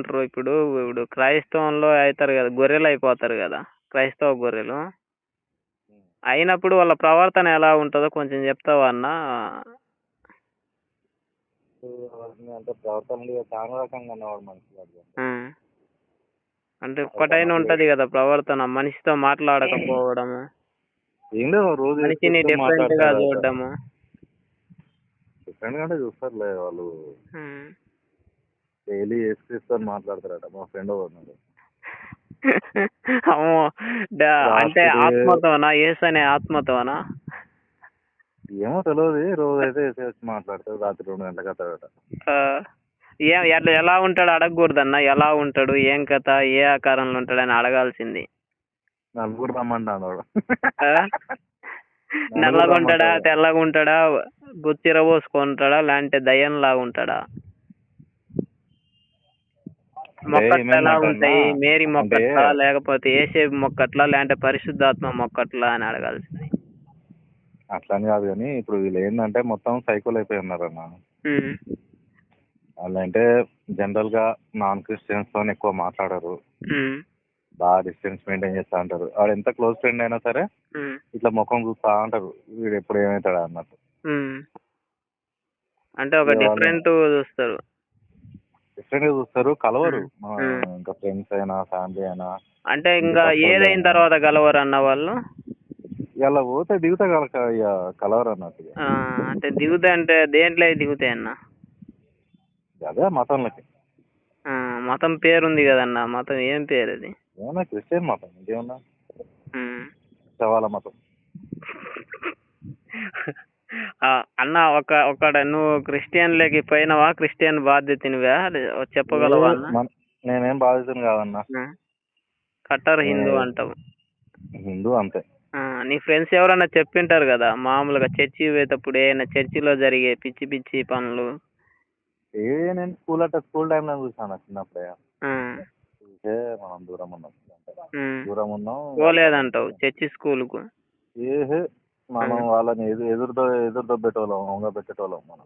ఏమంటారు ఇప్పుడు ఇప్పుడు క్రైస్తవంలో అవుతారు కదా, గొర్రెలు అయిపోతారు కదా, క్రైస్తవ గొర్రెలు అయినప్పుడు వాళ్ళ ప్రవర్తన ఎలా ఉంటుందో కొంచెం చెప్తావా అన్న? అంటే ప్రవర్తన చాలా రకంగా ఉన్నవాడు మనిషి. అంటే ఒక్కటైనా ఉంటది కదా ప్రవర్తన, మనిషితో మాట్లాడకపోవడము, ఏంటో రోజు మనిషిని డిఫరెంట్ గా చూడడము. డిఫరెంట్ గా చూస్తారులే వాళ్ళు, డైలీ ఏసుక్రీస్తు మాట్లాడతారట మా ఫ్రెండ్ ఉన్నాడు. అమ్మో, అంటే ఆత్మతోనా? యేసు అనే ఆత్మతోనా? ఏమో తెలియదు, రోజు అయితే వేసి మాట్లాడతాడు, రాత్రి 2 గంటలకు వస్తాడట. ఎలా ఉంటాడు అడగకూడదన్న, ఎలా ఉంటాడు, ఏం కథ, ఏ ఆకారంలో ఉంటాడు అని అడగాల్సింది. నలుగురు రమ్మంటాడు. నల్లగా ఉంటాడా, తెల్లగా ఉంటాడా, గుచ్చిర పోసుకుంటాడా, లేదంటే దయ్యంలాగా ఉంటాడా? మొక్కట్లు ఎలా ఉంటాయి, మేరీ మొక్కట్లా లేకపోతే ఏసేపు మొక్కట్లా లేదంటే పరిశుద్ధాత్మ మొక్కట్లా అని అడగాల్సింది. అట్లని కాదు కానీ ఇప్పుడు వీళ్ళు ఏంటంటే మొత్తం సైకోలు అయిపోయి ఉన్నారన్న. వాళ్ళు అంటే జనరల్ గా నాన్ క్రిస్టియన్స్ తో ఎక్కువ మాట్లాడరు, బాగా డిస్టెన్స్ మెయింటైన్ చేస్తా అంటారు. వాడు ఎంత క్లోజ్ ఫ్రెండ్ అయినా సరే ఇట్లా ముఖం చూస్తా అంటారు, వీడు ఎప్పుడు ఏమవుతాడా అన్నట్టు. అంటే ఒక డిఫరెంట్ చూస్తారు, డిఫరెంట్ గా చూస్తారు, కలవరు. ఇంకా ఫ్రెండ్స్ అయినా ఫ్యామిలీ అయినా. అంటే ఇంకా ఏదైన తర్వాత కలవరు అన్న వాళ్ళు. ఇలా పోతే దిగుతా కలవరు అన్నట్టు. అంటే దిగుతా అంటే దేంట్లో దిగుతాయి అన్న? అదే మతంలోకి. మతం పేరుంది కదన్న, మతం ఏం పేరు అది? ఏమన్నా క్రిస్టియన్ మతం, ఇంకేమన్నా సవాల మతం. అన్న ఒక నువ్వు క్రిస్టియన్లోకి పోయినవా? క్రిస్టియన్ బాధ్యతనివా చెప్పగలవా? నేనేం బాధ్యతను కాదన్నా, కట్టర్ హిందూ అంటావు. హిందూ అంతే. నీ ఫ్రెండ్స్ ఎవరన్నా చెప్పింటారు కదా మామూలుగా చర్చి పోయేటప్పుడు ఏమైనా చర్చిలో జరిగే పిచ్చి పిచ్చి పనులు? నేను స్కూల్ టైంలో చూసాను చిన్నప్పుడే. చూసే మనం దూరం ఉన్నాం పోలేదంటావు చర్చి స్కూల్ కు? మనం వాళ్ళని ఎదురు పెట్టేటోళ్ళం, వంగ పెట్టేటోళ్ళం మనం.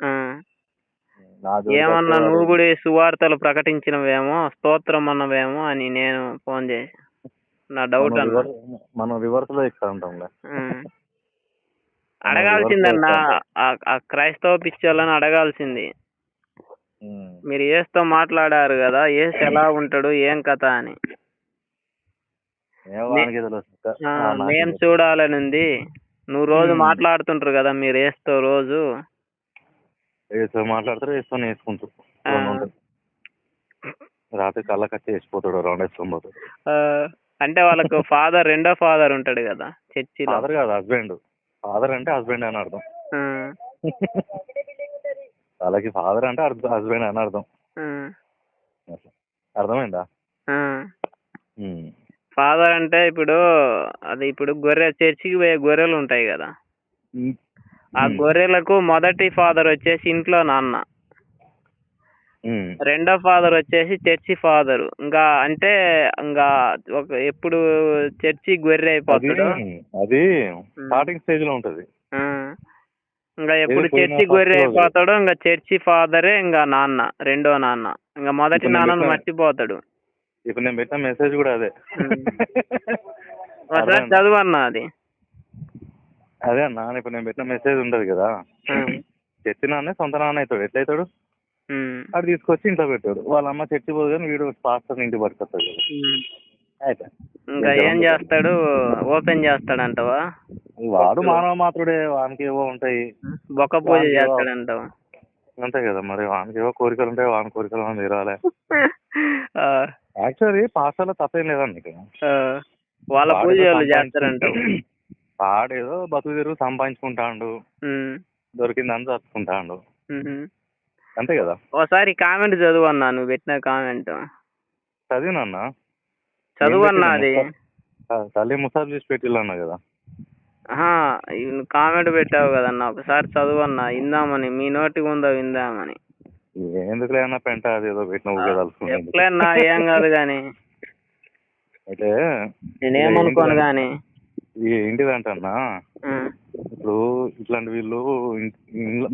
ఏమన్నా నువ్వు కూడా సువార్తలు ప్రకటించినవేమో, స్తోత్రం అన్నవేమో అని నేను ఫోన్ చేసి, నా డౌట్ అన్న. మనం రివర్స్ లో ఎక్కుతా ఉంటాంలే. అడగాల్సిందన్నా, ఆ క్రైస్తవ పిచ్చోళ్ళని అడగాల్సింది. మీరు ఏసుతో మాట్లాడారు కదా, ఏసు ఎలా ఉంటాడు, ఏం కథ అని. మేం చూడాలని ఉంది. నువ్వు రోజు మాట్లాడుతుంటారు కదా మీరు ఏసుతో, రోజు మాట్లాడతారు, వేసుకొని వేసుకుంటారు. రాత్రి కళ్ళ కట్టి వేసిపోతాడు, రౌండ్ వేసుకొని పోతాడు. అంటే వాళ్ళకు ఫాదర్, రెండో ఫాదర్ ఉంటాడు కదా చర్చిలో. ఫాదర్ కాదు, హస్బెండ్. ఫాదర్ అంటే హస్బెండ్ అని అర్థం. వాళ్ళకి ఫాదర్ అంటే హస్బెండ్ అని అర్థం. అర్థమైందా? ఫాదర్ అంటే ఇప్పుడు చర్చికి పోయే గొర్రెలు ఉంటాయి కదా, ఆ గొర్రెలకు మొదటి ఫాదర్ వచ్చేసి ఇంట్లో నాన్న, రెండో ఫాదర్ వచ్చేసి చర్చి ఫాదర్. ఇంకా ఎప్పుడు చర్చి గొర్రె అయిపోతాడు, అది స్టార్టింగ్ స్టేజ్ లో ఉంటది. ఇంకా ఎప్పుడు చర్చి గొర్రె అయిపోతాడు, ఇంకా చర్చి ఫాదరే ఇంకా నాన్న, రెండో నాన్న. ఇంకా మొదటి నాన్నను మర్చిపోతాడు. ఇప్పుడు నేను పెట్టిన మెసేజ్ కూడా అదే. చదువు అన్న అది. అదే అన్న, ఇప్పుడు నేను పెట్టిన మెసేజ్ ఉంటది కదా, చర్చి నాన్నే సొంత నాన్న అవుతాడు. ఎట్లయితాడు? అది తీసుకొచ్చి ఇంట్లో పెట్టాడు. వాళ్ళ అమ్మ చర్చి పోదు కానీ వీడు పాస్టర్ ఇంటికి పట్టుకొస్తాడు. అయితే ఇంకా ఏం చేస్తాడు? ఓపెన్ చేస్తాడంటవా? వాడు మానవ మాత్రుడే, వానికి ఏవో ఉంటాయి. బొక్క పూజ చేస్తాడంటావా? అంతే కదా మరి, వానికి ఏవో కోరికలు ఉంటాయి, వాని కోరికలు మనం తీరాలి. యాక్చువల్లీ పాస్టర్లో తప్పేం లేదండి ఇక్కడ. వాళ్ళ పూజ చేస్తారంటావు. వాడేదో బతుకు తెరుగు సంపాదించుకుంటాడు, దొరికిందని చదువుకుంటాడు, అంతే కదా. ఒకసారి కామెంట్ చదువు అన్నా, నువ్వు పెట్టిన కామెంట్ చదివినన్నా. చదువు అన్నా, అది తల్లి ముసాబ్ చేసి పెట్టిల్లన్నా కదా. కామెంట్ పెట్టావు కదన్నా, ఒకసారి చదువు అన్నా, విందామని, మీ నోటికి ఉందో విందామని. ఎందుకులే అన్న పెంట, అదేదో పెట్టిన ఎట్లన్నా ఏం కాదు గాని, అయితే నేనేమనుకోను గాని. ఏంటిదంటన్నా, ఇప్పుడు ఇట్లాంటి వీళ్ళు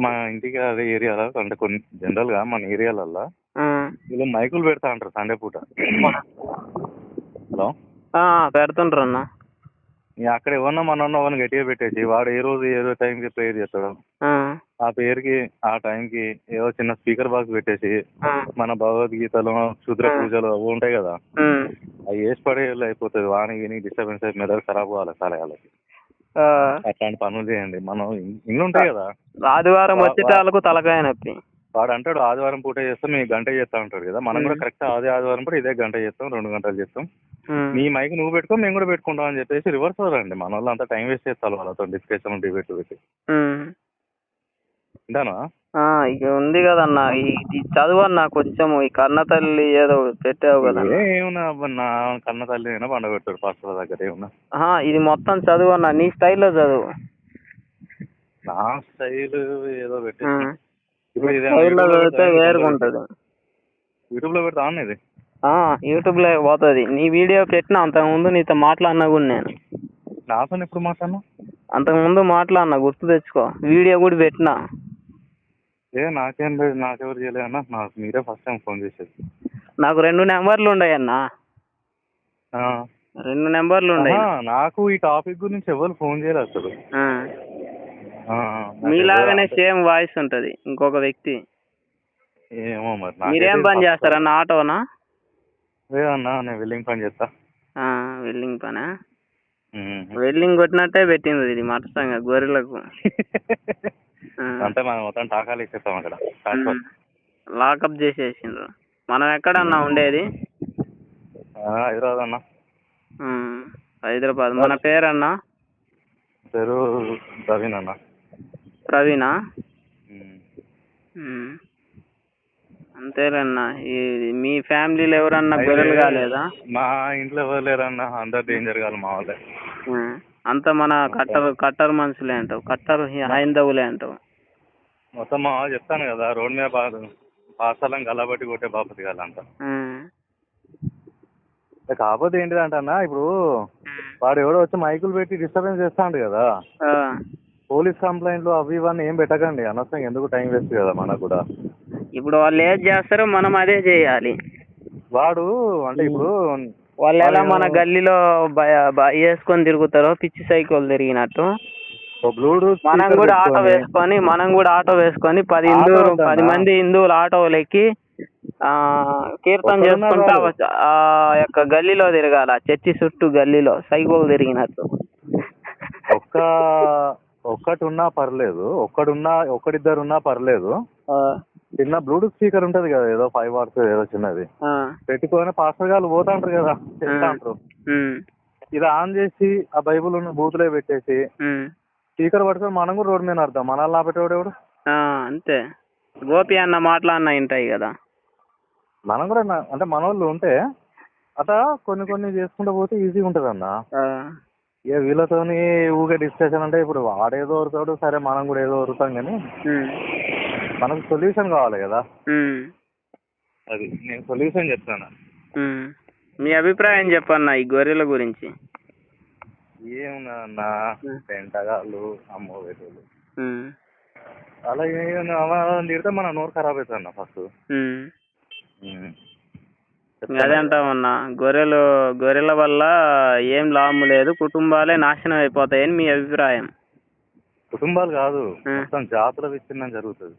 మా ఇంటికి అదే ఏరియాలో, అంటే కొన్ని జనరల్ గా మన ఏరియాలల్లో వీళ్ళు మైకులు పెడతా అంటారు సండే పూట. హలో, పెడుతుండ్రు అన్న. అక్కడ ఎవరన్నా మన గట్టిగా పెట్టేసి వాడు ఏ రోజు ఏదో టైంకి ప్రేయర్ చేస్తాడు, ఆ పేరుకి ఆ టైంకి ఏదో చిన్న స్పీకర్ బాక్స్ పెట్టేసి మన భగవద్గీతలు క్షుద్ర పూజలు అవి ఉంటాయి కదా, అవి వేసి పడేయాలి అయిపోతుంది. వానికి డిస్టర్బెన్స్ అయి మెదడు ఖరాబ్ కావాలి సలహాలకి. అట్లాంటి పనులు చేయండి. మనం ఇల్లు ఉంటాయి కదా, ఆదివారం వచ్చేట వాళ్ళకు తలకాయ నొప్పి. వాడు అంటాడు ఆదివారం పూట చేస్తాం, మేము గంట చేస్తా ఉంటాడు కదా. మనం కూడా కరెక్ట్ ఆదివారం పూట ఇదే గంట చేస్తాం, 2 గంటలు చేస్తాం. నీ మైక్ నువ్వు పెట్టుకో, మేము కూడా పెట్టుకుంటాం అని చెప్పేసి రివర్స్ అవుతారండి. మన వాళ్ళు అంతా టైం వేస్ట్ చేస్తారు వాళ్ళతో డిస్కషన్ డిబేట్ పెట్టి. ఇంటానా ఇక ఉంది కదన్న, ఇది చదువు అన్న కొంచెం. ఈ కన్న తల్లి ఏదో పెట్టావు కదా, ఏమన్నా నా కన్న తల్లి అయినా పండుగ పెట్టాడు పాస్టర్ దగ్గర. ఏమన్నా ఇది మొత్తం చదువు అన్న, నీ స్టైల్లో చదువు. నా స్టైల్ ఏదో పెట్టి చదివితే వేరుగా ఉంటుంది. యూట్యూబ్ లో పెడతా అన్నది, యూట్యూబ్ లో పోతుంది. నీ వీడియో పెట్టినా అంతకుముందు నీతో మాట్లాడినా కూడా నేను. నాతో ఎప్పుడు మాట్లాడినా? అంతకుముందు మాట్లాడినా, గుర్తు తెచ్చుకో. వీడియో కూడా పెట్టినా. నాకేం లేదు, నాకెవరు చేయలేదన్నా. నాకు మీరే ఫస్ట్ టైం ఫోన్ చేసేది. నాకు 2 నెంబర్లు ఉన్నాయన్నా, 2 నెంబర్లు ఉన్నాయి. నాకు ఈ టాపిక్ గురించి ఎవరు ఫోన్ చేయలేదు అసలు. మీలాగానే సేమ్ వాయిస్ ఉంటది ఇంకొక వ్యక్తి. ఏమో మరి. మీరేం పని చేస్తారన్న? ఆటోనా? లేదన్నా, నేను వెల్డింగ్ పని చేస్తా. వెల్డింగ్ పనా? వెల్డింగ్ కొట్టినట్టే పెట్టింది ఇది మటసంగా గొర్రెలకు. అంటే మనం మొత్తం టాకాలు ఇచ్చేస్తాం అక్కడ, లాకప్ చేసేసిండ్రు. మనం ఎక్కడన్నా ఉండేది? హైదరాబాద్ అన్న. హైదరాబాద్. మన పేరన్నా? పేరు ప్రవీణ్ అన్న. ప్రవీణా? అంతేలేన్నా. మీ ఫ్యామిలీలో ఎవరన్నా గొర్రెలు కాలేదా? మా ఇంట్లో ఎవరు లేరన్నా, అందరు డేంజర్ కాదు మా వాళ్ళే. అంత మన కట్టర్ మనుషులే అంటావు, కట్టర్ హైందవులే అంటావు మొత్తం. మా వాళ్ళు చెప్తాను కదా, రోడ్ మీద పాసాలను గల్లబట్టి కొట్టే బాపతి కాదు అంట. కాకపోతే ఏంటిదంటన్నా, ఇప్పుడు వాడు ఎవడో వచ్చి మైకులు పెట్టి డిస్టర్బెన్స్ చేస్తాడు కదా, పోలీస్ కంప్లైంట్లు అవి ఇవన్నీ ఏం పెట్టకండి, అనవసరంగా ఎందుకు టైం వేస్ట్ కదా మనకు కూడా. ఇప్పుడు వాళ్ళు ఏది చేస్తారో మనం అదే చేయాలి. వాడు అంటే ఇప్పుడు వాళ్ళు ఎలా మన గల్లీలో వేసుకొని తిరుగుతారో పిచ్చి సైకిల్ తిరిగినట్టు, మనం కూడా ఆటో వేసుకొని 10 మంది హిందువులు ఆటోలు ఎక్కి కీర్తన చేసుకుంటా ఆ యొక్క గల్లీలో తిరగాల, చర్చి చుట్టూ గల్లీలో సైకిల్ తిరిగినట్టు. ఒక్కటున్నా పర్లేదు, ఒక్కడిద్దరున్నా పర్లేదు. చిన్న బ్లూటూత్ స్పీకర్ ఉంటది కదా, ఏదో 5 వాట్స్ ఏదో చిన్నది పెట్టుకొని పాస్టర్ గారు పోతాంటారు కదా, చెప్తాంటారు. ఇది ఆన్ చేసి ఆ బైబుల్ ఉన్న బూతులే పెట్టేసి స్పీకర్ పట్టుకొని మనం కూడా రోడ్డు మీద అర్థం మనల్ని ఆపేటోడు ఎవడు? అంతే. గోపి అన్న మాటలన్నా వింటాయి కదా. మనం కూడా అంటే మన వాళ్ళు ఉంటే అట్లా కొన్ని చేసుకుంటూ పోతే ఈజీగా ఉంటది అన్న. ఇక వీళ్ళతోని ఊగే డిస్కషన్ అంటే ఇప్పుడు వాడేదో వరుతాడు, సరే మనం కూడా ఏదో వరుతాం, కానీ మనకు సొల్యూషన్ కావాలి కదా. అది నేను సొల్యూషన్ చెప్తాను. మీ అభిప్రాయం చెప్పన్నా ఈ గొర్రెల గురించి. ఏమున్నా పెంటగాళ్ళు అమ్మో వేటోళ్ళు అలా తిడితే మన నోరు ఖరాబ్ అవుతుంది అన్న ఫస్ట్. అదే అంటామన్నా, గొర్రెల వల్ల ఏం లాభం లేదు, కుటుంబాలే నాశనం అయిపోతాయని మీ అభిప్రాయం. కుటుంబాలు కాదు, మొత్తం జాతుల విచ్ఛిన్నం జరుగుతుంది.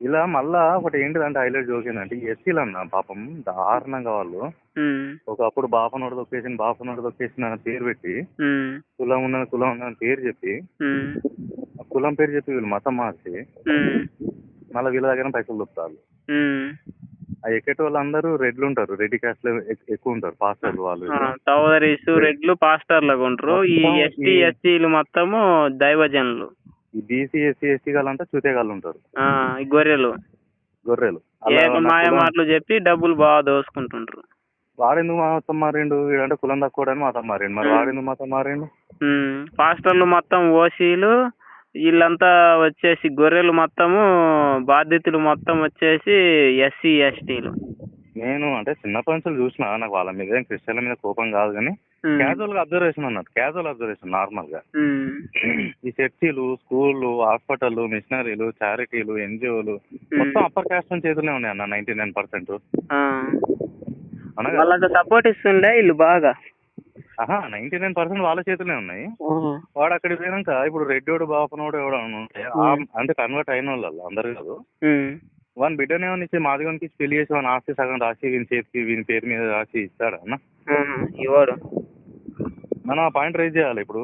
ఇలా మళ్ళా ఒకటి ఏంటిదంటే హైలైట్ జోక్ ఏంటంటే, ఎస్సీలు అన్న పాపం దారుణంగా వాళ్ళు ఒకప్పుడు బాపనోడు తొక్కేసిన పేరు పెట్టి కులం ఉన్నది పేరు చెప్పి కులం పేరు చెప్పి వీళ్ళు మతం మార్చి మళ్ళీ వీళ్ళ దగ్గర పైసలు దొరుకుతారు. ఆ ఎక్కేట వాళ్ళందరూ రెడ్లు ఉంటారు, రెడ్డి క్యాస్ట్ లో ఎక్కువ ఉంటారు పాస్టర్లు. వాళ్ళు రెడ్లు పాస్టర్లుగా ఉంటారు. ఈ ఎస్టీ ఎస్సీలు మొత్తము దైవజనులు. ఈ బీసీ ఎస్సీ ఎస్టీ గాళ్ళంతా చూతేగాళ్ళు ఉంటారు. గొర్రెలు మాయ మాటలు చెప్పి డబ్బులు బాగా దోసుకుంటుంటారు. వాడెందుకు మతం మారిండు? వీడంటే కులం తక్కువడని మతం మారిండు. మరి వాడెందుకు మతం మారిండు? పాస్టర్లు మొత్తం ఓసీలు, వీళ్ళంతా వచ్చేసి గొర్రెలు మొత్తము, బాధితులు మొత్తం వచ్చేసి ఎస్సీ ఎస్టీలు. నేను అంటే చిన్నప్పటి నుంచి చూసిన, నాకు వాళ్ళ మీద క్రిస్టియన్ల మీద కోపం కాదు, కానీ క్యాజువల్ గా అబ్జర్వేషన్ అన్నట్టు, క్యాజువల్ అబ్జర్వేషన్ నార్మల్ గా. ఈ చర్చిలు, స్కూళ్ళు, హాస్పిటల్, మిషనరీలు, చారిటీలు, ఎన్జిఓలు మొత్తం అప్పర్ క్యాస్ట్ చేతులే ఉన్నాయి అన్న 99%. వాళ్ళకి సపోర్ట్ ఇస్తుండే వీళ్ళు బాగా. 99% వాళ్ళ చేతులే ఉన్నాయి. వాడు అక్కడికి పోయినాక ఇప్పుడు రెడ్డివాడు బాపనోడు ఎవడో ఉంటే అంటే కన్వర్ట్ అయిన వాళ్ళు అందరు కాదు, వాని బిడ్డనేమో ఇచ్చి మాదిగోనికి ఇచ్చి పెళ్లి చేసి వాని ఆస్తి సగం రాసి వీని చేతికి వీని పేరు మీద రాసి ఇస్తాడా అన్న? ఇవాడు మనం ఆ పాయింట్ రైజ్ చేయాలి. ఇప్పుడు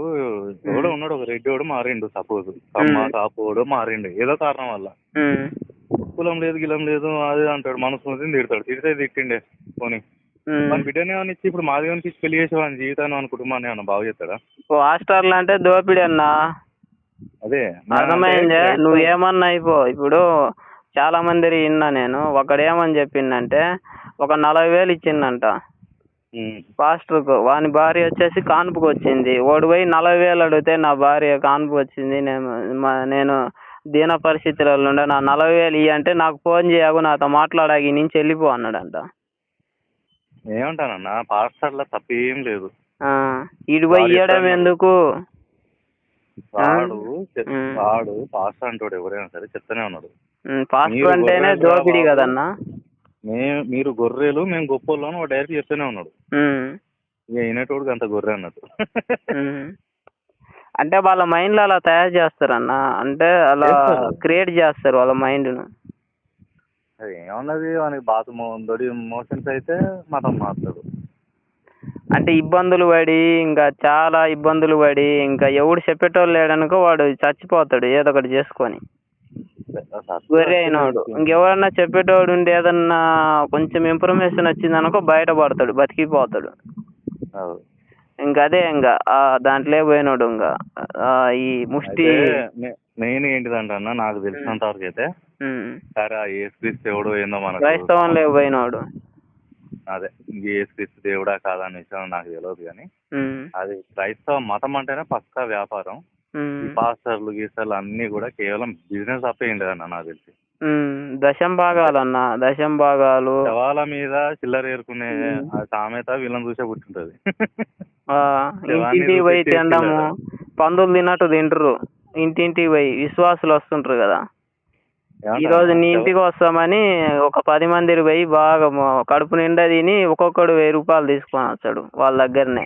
ఎవడో ఉన్నాడు, ఒక రెడ్డివాడు మారిండు, సపోజ్ అమ్మ కాపోడు మారిండు ఏదో కారణం వల్ల, కులం లేదు గిలం లేదు అది అంటాడు, మనసు తిడతాడు, తిట్టిండే పోనీ మన బిడ్డనే ఇచ్చి ఇప్పుడు మాదిగోనికి ఇచ్చి పెళ్లి చేసి వాని జీవితాన్ని వాని కుటుంబాన్ని అన్న బాగు చేస్తాడా? హాస్టల్ అంటే దోపిడి అన్నా. అదే అర్థమైందే, నువ్వేమన్నా అయిపో. ఇప్పుడు చాలా మంది విన్నా నేను, ఒకడేమని చెప్పిందంటే ఒక 40,000 ఇచ్చిందంట పాస్టర్కు, వాని భార్య వచ్చేసి కాన్పుకి వచ్చింది. ఓడి పోయి 40,000 అడిగితే నా భార్య కాన్పు వచ్చింది, నేను దీన పరిస్థితులలో ఉండే, నా 40,000 ఇయ్యి అంటే నాకు ఫోన్ చేయకు, నాతో మాట్లాడాగి నుంచి వెళ్ళిపో అన్నాడంట. ఏమంటానన్నా, పాస్టర్ల తప్పేం లేదు, ఇటు పోయి ఇయ్యడం ఎందుకు? వాడు పాస్టర్ అంటాడు ఎవరైనా సరే చెప్తానే ఉన్నాడు, పాస్టర్ అంటేనే దోపిడి కదన్నా. మీరు గొర్రెలు మేము గొప్పోళ్ళని వాడు డైరెక్ట్ చెప్తూనే ఉన్నాడు. ఇక అయినటోడు అంత గొర్రె అన్నట్టు. అంటే వాళ్ళ మైండ్ లో అలా తయారు చేస్తారన్న, అంటే అలా క్రియేట్ చేస్తారు వాళ్ళ మైండ్ ను. ఏమన్నది వానికి దొడి మోషన్స్ అయితే మతం మాట్లాడు, అంటే ఇబ్బందులు పడి ఇంకా చాలా ఇబ్బందులు పడి ఇంకా ఎవడు చెప్పేటోళ్ళు లేడనుకో వాడు చచ్చిపోతాడు ఏదో ఒకటి చేసుకొని. గొర్రె అయినోడు ఇంకెవరన్నా చెప్పేటోడు ఉండి ఏదన్నా కొంచెం ఇన్ఫర్మేషన్ వచ్చిందనుకో బయటపడతాడు, బతికిపోతాడు. ఇంకా అదే ఇంకా దాంట్లో పోయినోడు ఇంకా ఈ ముష్టి మెయిన్ ఏంటిదంటే అన్న, నాకు తెలిసినంత వరకు అయితే సరే యేసుక్రీస్తు దేవుడు ఏందో మన క్రైస్తవంలో పోయినోడు, అదే యేసుక్రీస్తు దేవుడా కాదా అనే విషయం నాకు తెలియదు, కానీ అది క్రైస్తవ మతం అంటేనే పక్కా వ్యాపారం. పాస్టర్లు గీస్టర్లు అన్ని కూడా కేవలం బిజినెస్ తప్పే ఉండదన్న నాకు తెలిసి. దశంభాగాలన్న, దశంభాగాలు శవాల మీద చిల్లర ఏరుకునే సామెత వీళ్ళని చూసే పుట్టింటది. ఇంటింటికి పోయి తినడము, పందులు తిన్నట్టు తింటారు ఇంటింటికి పోయి, విశ్వాసులు వస్తుంటారు కదా. ఈ రోజు నీ ఇంటికి వస్తామని ఒక 10 మంది పోయి బాగా కడుపు నిండా తిని ఒక్కొక్కడు 1000 రూపాయలు తీసుకొని వస్తాడు వాళ్ళ దగ్గరనే.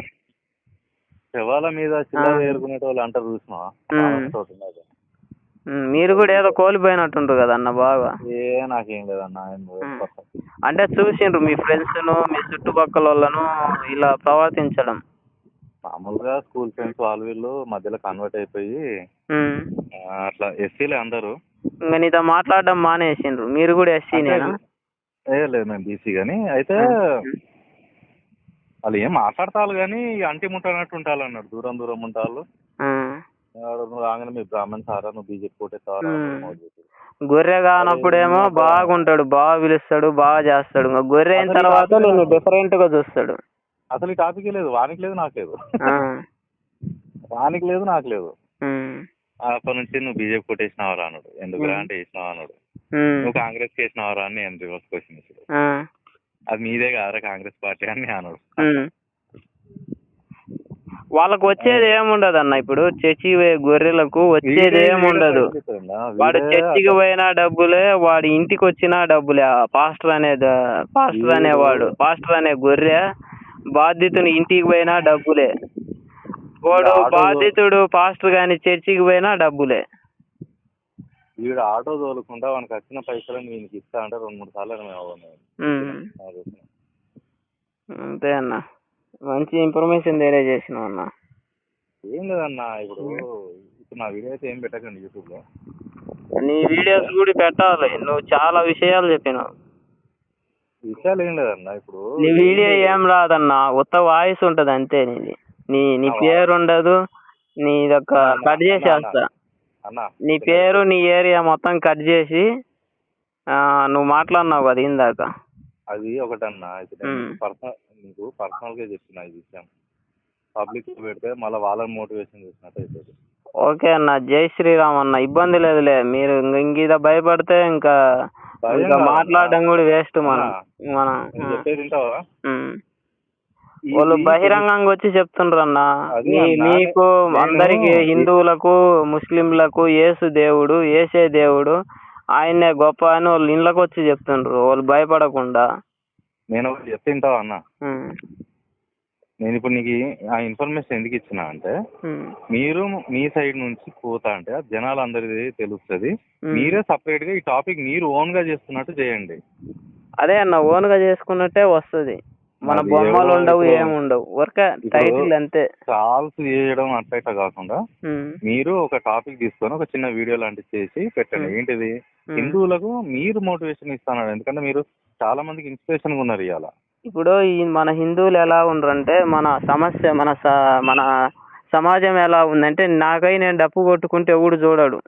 శవాల మీద చిల్లర ఏరుకునే వాళ్ళు అంటారు చూసినా, మీరు కూడా ఏదో కోల్పోయినట్టుంటారు కదన్న బాగా. నాకేం లేదన్న, అంటే చూసిండ్రు మీ ఫ్రెండ్స్ ను మీ చుట్టుపక్కల వాళ్ళను ఇలా ప్రవర్తించడం. మామూలుగా స్కూల్ ఫ్రెండ్స్ వాళ్ళు వీళ్ళు మధ్యలో కన్వర్ట్ అయిపోయి అట్లా ఎస్సీలే అందరూ. ఇంకా నీతో మాట్లాడడం మానేసిండ్రు. మీరు కూడా ఎస్సీనేనా? లేదు మేము బీసీ, కానీ అయితే వాళ్ళు ఏం మాట్లాడతారు కానీ అంటి ముట్టనట్టు ఉంటారు అన్నాడు, దూరం దూరం ఉంటారు. నువ్వు రాగానే మీ బ్రాహ్మణ్ సారా, నువ్వు బీజేపీ కోటేస్తావా? గొర్రె కానప్పుడేమో బాగుంటాడు, బాగా పిలుస్తాడు, బాగా చేస్తాడు. గొర్రె అయిన తర్వాత నేను డిఫరెంట్ గా చూస్తాడు. అసలు ఈ టాపిక్ లేదు, వానికి లేదు నాకు లేదు, వానికి లేదు నాకు లేదు. అప్పటి నుంచి నువ్వు బీజేపీ కొట్టేసినావరా అన్నాడు, ఎందుకు అంటే వేసినావా అన్నాడు. నువ్వు కాంగ్రెస్ వేసినావరా అని నేను రివర్స్ క్వశ్చన్ ఇచ్చాడు. అది మీదే కాదరా కాంగ్రెస్ పార్టీ అని అన్నాడు. వాళ్ళకు వచ్చేది ఏముండదు అన్న, ఇప్పుడు చర్చికి పోయే గొర్రెలకు వచ్చేది ఏముండదు. వాడు చర్చికి పోయినా డబ్బులే, వాడి ఇంటికి వచ్చినా డబ్బులే. పాస్టర్ అనేవాడు, పాస్టర్ అనే గొర్రె బాధితుని ఇంటికి పోయినా డబ్బులే. వాడు బాధితుడు పాస్టర్ గాని చర్చికి పోయినా డబ్బులే. వీడు ఆటో తోలుకుంటా వానికి వచ్చిన పైసలను వీనికి ఇస్తా అంటే 2-3 సార్లు. అంతే అన్న, మంచి ఇన్ఫర్మేషన్ తెలియజేసినావు అన్న. ఏం లేదన్న, ఇప్పుడు నా వీడియో అయితే ఏం పెట్టకండి యూట్యూబ్ లో. నీ వీడియోస్ కూడా పెట్టాలి, నువ్వు చాలా విషయాలు చెప్పినావు. విషయాలు ఏం లేదన్న, ఇప్పుడు నీ వీడియో ఏం రాదన్న, ఉత్త వాయిస్ ఉంటది అంతే. నీ పేరు ఉండదు, నీదొక్క కట్ చేసేస్తా. నీ పేరు నీ ఏరియా మొత్తం కట్ చేసి నువ్వు మాట్లాడినావు కదా ఇందాక, అది ఒకటన్నా. నీకు పర్సనల్ గా చెప్తున్నా ఈ విషయం, పబ్లిక్ పెడితే మళ్ళీ వాళ్ళని మోటివేషన్ చేసినట్టు అవుతుంది. ఓకే అన్న, జై శ్రీరామ్ అన్న. ఇబ్బంది లేదులే, మీరు ఇంక భయపడితే ఇంకా మాట్లాడడం కూడా వేస్ట్. మనం చెప్పేది వింటావా? వాళ్ళు బహిరంగంగా వచ్చి చెప్తుండ్రు అన్న. అది అన్న, మీకు అందరికి హిందువులకు ముస్లింలకు యేసు దేవుడు, యేసే దేవుడు, ఆయనే గొప్ప అని వాళ్ళు ఇళ్ళకి వచ్చి చెప్తుండ్రు వాళ్ళు భయపడకుండా. నేను ఒకటి చెప్తుంటావా అన్న, ఉమ్, నేను ఇప్పుడు నీకు ఆ ఇన్ఫర్మేషన్ ఎందుకు ఇచ్చినా అంటే, మీరు మీ సైడ్ నుంచి పోతా అంటే జనాలు అందరిది తెలుస్తుంది. మీరే సపరేట్ గా ఈ టాపిక్ మీరు ఓన్ గా చేస్తున్నట్టు చేయండి. అదే అన్న, ఓన్ గా చేసుకున్నట్టే వస్తుంది. మన బొమ్మలు ఉండవు, ఏముండవు, ఊరికే టైటిల్ అంతే. కాల్స్ చేయడం అట్లా కాకుండా మీరు ఒక టాపిక్ తీసుకొని ఒక చిన్న వీడియో లాంటిది చేసి పెట్టండి. ఏంటిది, హిందువులకు మీరు మోటివేషన్ ఇస్తున్నారు. ఎందుకంటే మీరు చాలా మందికి ఇన్స్పిరేషన్ గా ఉన్నారు ఇవాళ. ఇప్పుడు మన హిందువులు ఎలా ఉండరంటే, మన సమస్య మన సమాజం ఎలా ఉందంటే, నాకై నేను డప్పు కొట్టుకుంటే ఎవడు చూడడు.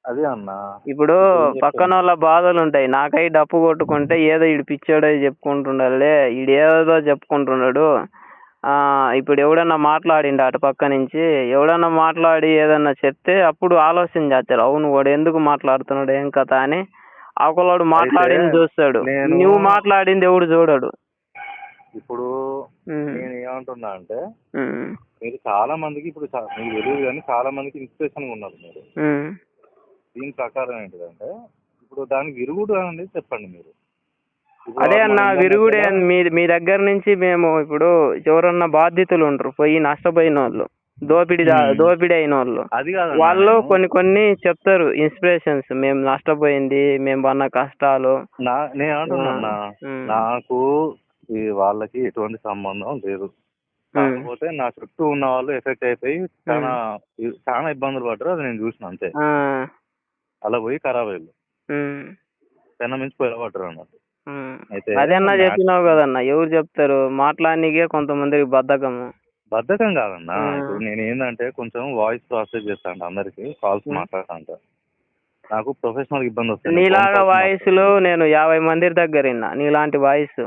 అదే అన్న, ఇప్పుడు పక్కన వాళ్ళ బాధలు ఉంటాయి, నాకై డప్పు కొట్టుకుంటే ఏదో ఈడు పిచ్చోడో చెప్పుకుంటుండాలే, ఈడు ఏదో చెప్పుకుంటున్నాడు. ఇప్పుడు ఎవడన్నా మాట్లాడిండు అటు పక్క నుంచి, ఎవడన్నా మాట్లాడి ఏదన్నా చెప్తే అప్పుడు ఆలోచన చేస్తారు, అవును వాడు ఎందుకు మాట్లాడుతున్నాడు ఏం కథ అని. అవతలోడు మాట్లాడింది చూస్తాడు, నువ్వు మాట్లాడింది ఎవడు చూడడు. ఇప్పుడు నేను ఏమంటున్నా అంటే, మీరు చాలా మందికి ఇప్పుడు మీకు తెలియదు కానీ చాలా మందికి ఇన్స్పిరేషన్ గా ఉన్నారు మీరు. దీని ప్రకారం ఏంటిదంటే, ఇప్పుడు దానికి విరుగుడు అనేది చెప్పండి మీరు. అదే అన్న, విరుగుడే మీ దగ్గర నుంచి మేము ఇప్పుడు ఎవరన్నా బాధితులు ఉంటారు, పోయి నష్టపోయిన వాళ్ళు, దోపిడీ అయిన వాళ్ళు, వాళ్ళు కొన్ని చెప్తారు ఇన్స్పిరేషన్స్, మేము నష్టపోయింది, మేము పన్న కష్టాలు. నేను అంటున్నా, నాకు వాళ్ళకి ఎటువంటి సంబంధం లేదు. కాకపోతే నా చుట్టూ ఉన్న వాళ్ళు ఎఫెక్ట్ అయిపోయి చాలా ఇబ్బందులు పడ్డారు, అది నేను చూసిన అంతే. అలా పోయి ఖరాబ్ అయ్యారు, పెన్న మించి పొలబడ్డారు అన్నట్టు. అదన్నా చెప్పినావు కదన్నా, ఎవరు చెప్తారు మాట్లాడనీకే కొంతమందికి బద్ధకం కాదన్నా. ఇప్పుడు నేను ఏంటంటే కొంచెం వాయిస్ ప్రాసెస్ చేస్తాను, అందరికి కాల్స్ మాట్లాడుతా. నాకు ప్రొఫెషనల్ ఇబ్బంది వస్తుంది. నీలాగా వాయిస్లు నేను 50 మంది దగ్గర విన్నా, నీలాంటి వాయిస్.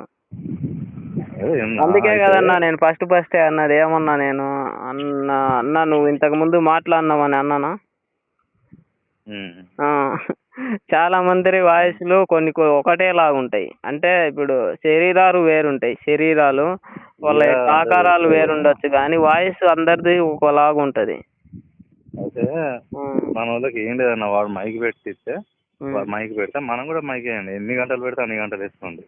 అందుకే కదన్నా నేను ఫస్ట్ అన్నది, ఏమన్నా నేను అన్నా నువ్వు ఇంతకు ముందు మాట్లాడినావని అన్నానా? చాలా మంది వాయిస్లు కొన్ని ఒకటేలాగా ఉంటాయి. అంటే ఇప్పుడు శరీరాలు వేరుంటాయి, శరీరాలు వాళ్ళ ఆకారాలు వేరుండొచ్చు, కానీ వాయిస్ అందరిది ఒకలాగా ఉంటది. అయితే మన వాళ్ళకి ఏం లేదన్న, వాడు మైక్ పెట్టిస్తే మైక్ పెడితే మనం కూడా మైక్ వేయండి, ఎన్ని గంటలు పెడితే అన్ని గంటలు వేసుకోండి.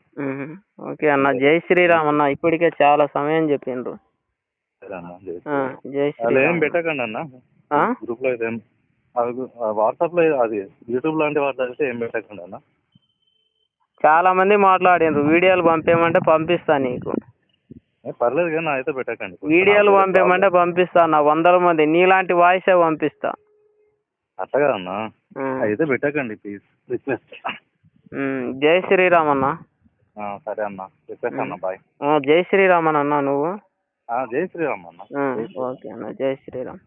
ఓకే అన్న, జై శ్రీరామ్ అన్న. ఇప్పటికే చాలా సమయం చెప్పిండ్రు. జై శ్రీరామ్. ఏం పెట్టకండి అన్న గ్రూప్ లో, అయితే వాట్సాప్ లో, అది యూట్యూబ్ లాంటి వాటిలో అయితే ఏం పెట్టకండి అన్న. చాలా మంది మాట్లాడిండ్రు, వీడియోలు పంపేయమంటే పంపిస్తా నీకు. పర్లేదు కానీ అయితే పెట్టకండి. వీడియోలు పంపేయమంటే పంపిస్తా అన్న, 100 మంది నీలాంటి వాయిసే పంపిస్తా. అట్లా కదన్నా, అయితే పెట్టకండి ప్లీజ్, రిక్వెస్ట్. జై శ్రీరామ్ అన్న. సరే అన్న, రిక్వెస్ట్ అన్న, బాయ్. జై శ్రీరామ్ అన్న నువ్వు. జై శ్రీరామ్ అన్న. ఓకే అన్న, జై శ్రీరామ్.